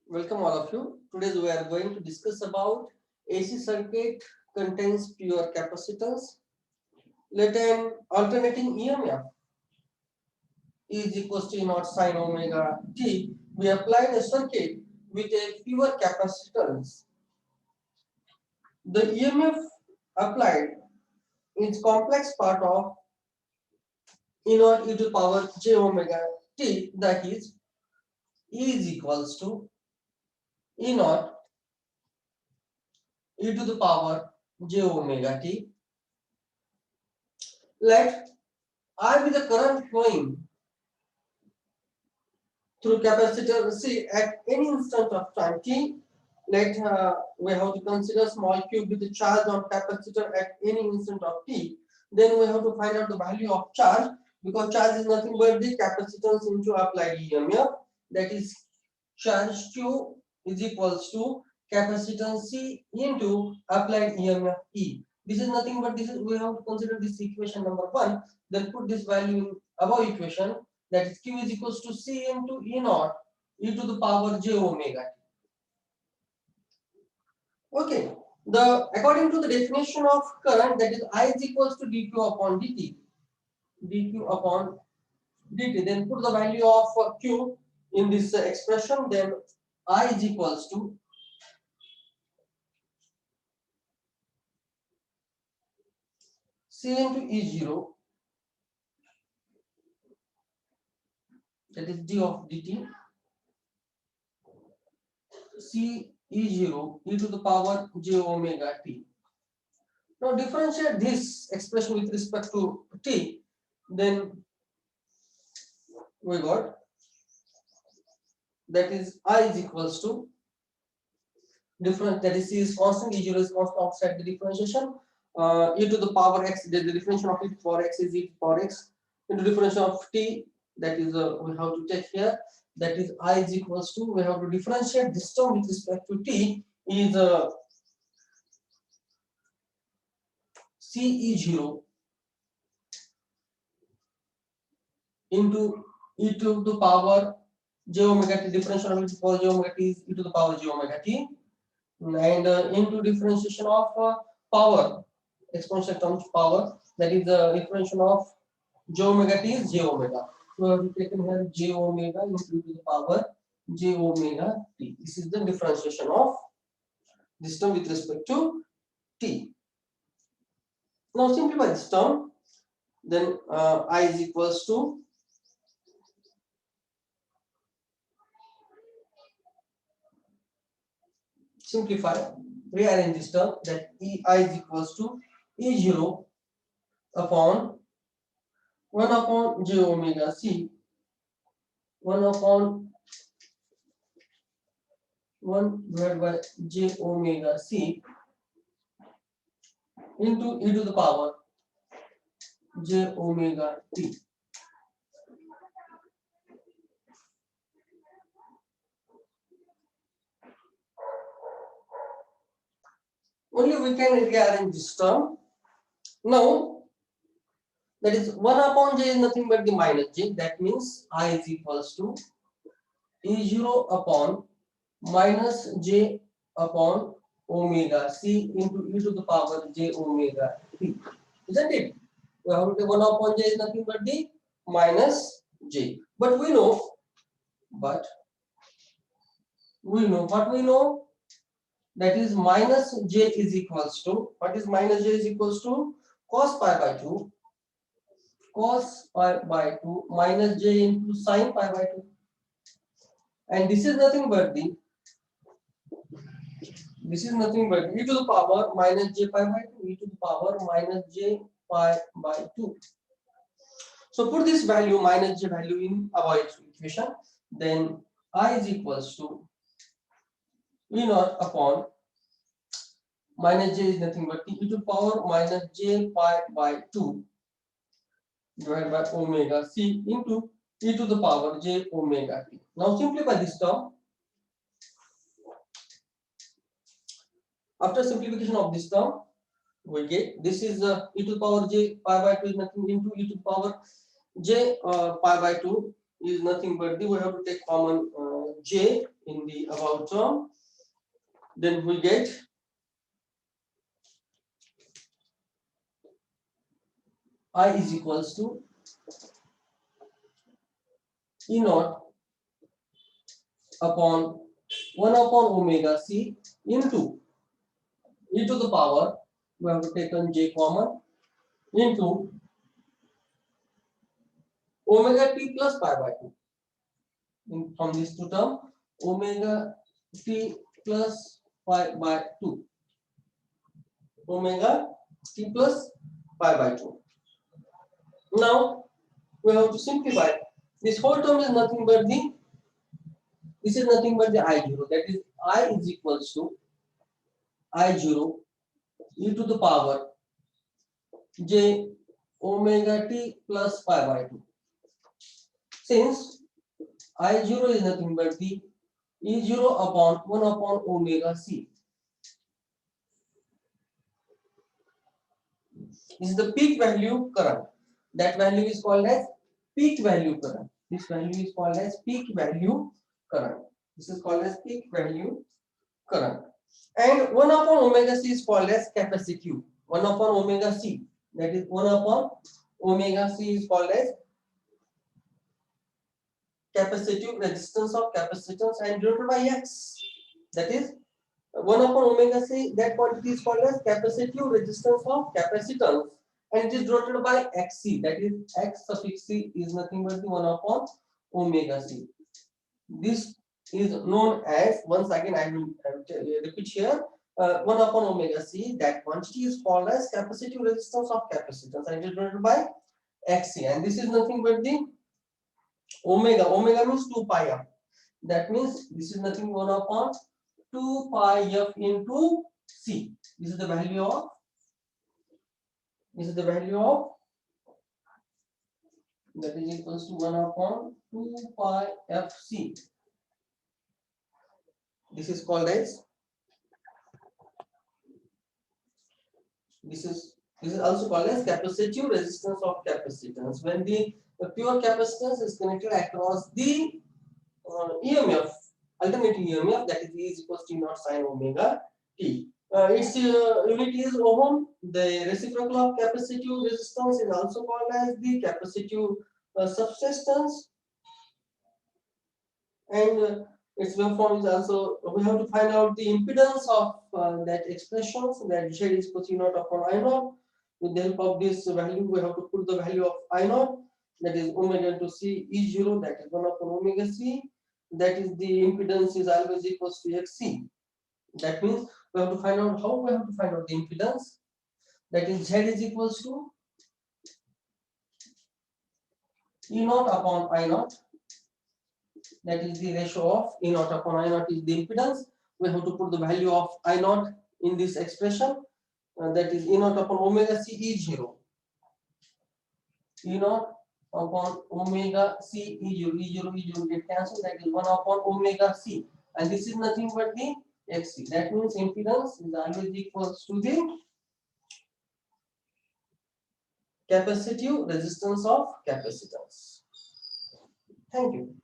Welcome all of you. Today we are going to discuss about AC circuit contains pure capacitance. Let an alternating EMF is equals to E naught sine omega t. We applied a circuit with a pure capacitance. The EMF applied is complex part of E naught e to the power j omega t, that is E is equals to E naught e to the power j omega t. Let I be the current flowing through capacitor C at any instant of time t. Let we have to consider small q with the charge on capacitor at any instant of t. Then we have to find out the value of charge, because charge is nothing but the capacitance into applied EMF. That is, charge q is equals to capacitance C into applied EMF E. This is nothing but this is, we have to consider this equation number 1. Then put this value in above equation, that is q is equals to C into E naught e to the power j omega t. Okay, the according to the definition of current, that is I is equals to dq upon dt, dq upon dt. Then put the value of q in this expression. Then I is equals to C into E0, that is d of dt, C E0 e to the power j omega t. Now differentiate this expression with respect to t. Then we got, that is I is equals to different, that is C is constant, E0 is constant outside the differentiation, e to the power x, the differentiation of e to the power x is e to the power x into differentiation of t, that is we have to take here, that is I is equals to, we have to differentiate this term with respect to t, is CE0 into e to the power j omega t, differential of e to the power j omega t is e to the power j omega t, and into differentiation of power, exponential terms power, that is the differential of j omega t is j omega. So we have taken here j omega into the power j omega t. This is the differentiation of this term with respect to t. Now simplify this term. Then I is equals to simplify, rearrange this term, that I is equals to E0 upon 1 upon j omega c, 1 upon 1 divided by j omega c into e to the power j omega t. Only we can rearrange this term. Now, that is 1 upon j is nothing but the minus j. That means I is equals to E0 upon minus j upon omega c into e to the power j omega t. Isn't it? We have to take 1 upon j is nothing but the minus j. But we know what we know, that is minus j is equals to, what is minus j is equals to, cos pi by 2, cos pi by 2 minus j into sin pi by 2, and this is nothing but the, this is nothing but e to the power minus j pi by 2, e to the power minus j pi by 2. So put this value, minus j value, in our equation. Then I is equals to E naught upon minus j is nothing but e to the power minus j pi by 2 divided by omega c into e to the power j omega t. Now simplify this term. After simplification of this term, we get this is e to the power j pi by 2 is nothing into e to the power j pi by 2 is nothing but the, we have to take common J in the above term, then we get I is equals to E naught upon 1 upon omega c into e to the power, we have to take on j common, into omega t plus pi by 2. From these two terms, omega t plus pi by 2. Omega t plus pi by 2. Now we have to simplify. This whole term is nothing but the, this is nothing but the I0. That is, I is equals to I0 e to the power j omega t plus pi by 2. Since I0 is nothing but the E0 upon 1 upon omega c. This is the peak value current. That value is called as peak value current. This value is called as peak value current. This is called as peak value current. And 1 upon omega c is called as capacitive. 1 upon omega c. That is 1 upon omega c is called as capacitive resistance of capacitance and denoted by X. That is 1 upon omega c, that quantity is called as capacitive resistance of capacitance and it is denoted by Xc. That is X suffix c is nothing but the 1 upon omega c. This is known as, once again I will repeat here, 1 upon omega c, that quantity is called as capacitive resistance of capacitance and it is denoted by Xc, and this is nothing but the omega. Omega means 2 pi f. That means this is nothing 1 upon 2 pi f into c. This is the value of, that is equals to 1 upon 2 pi f c. This is called as, this is also called as capacitive resistance of capacitance. When the pure capacitance is connected across the EMF, alternating EMF, that is E is equals to naught sine omega t. Its unit is ohm. The reciprocal of capacitive resistance is also called as the capacitive subsistence, and its waveform is also, we have to find out the impedance of that expression, so that Z is equal to naught upon I naught. With the help of this value, we have to put the value of I naught, that is omega into c E0, that is 1 upon omega c. That is the impedance is always equals to Xc. That means we have to find out how we have to find out the impedance. That is Z is equals to E naught upon I naught. That is the ratio of E naught upon I naught is the impedance. We have to put the value of I naught in this expression. That is E naught upon omega c E0. E naught upon omega c E0 get cancelled. That is 1 upon omega c. And this is nothing but the Xc. That means impedance is always equals to the capacitive resistance of capacitance. Thank you.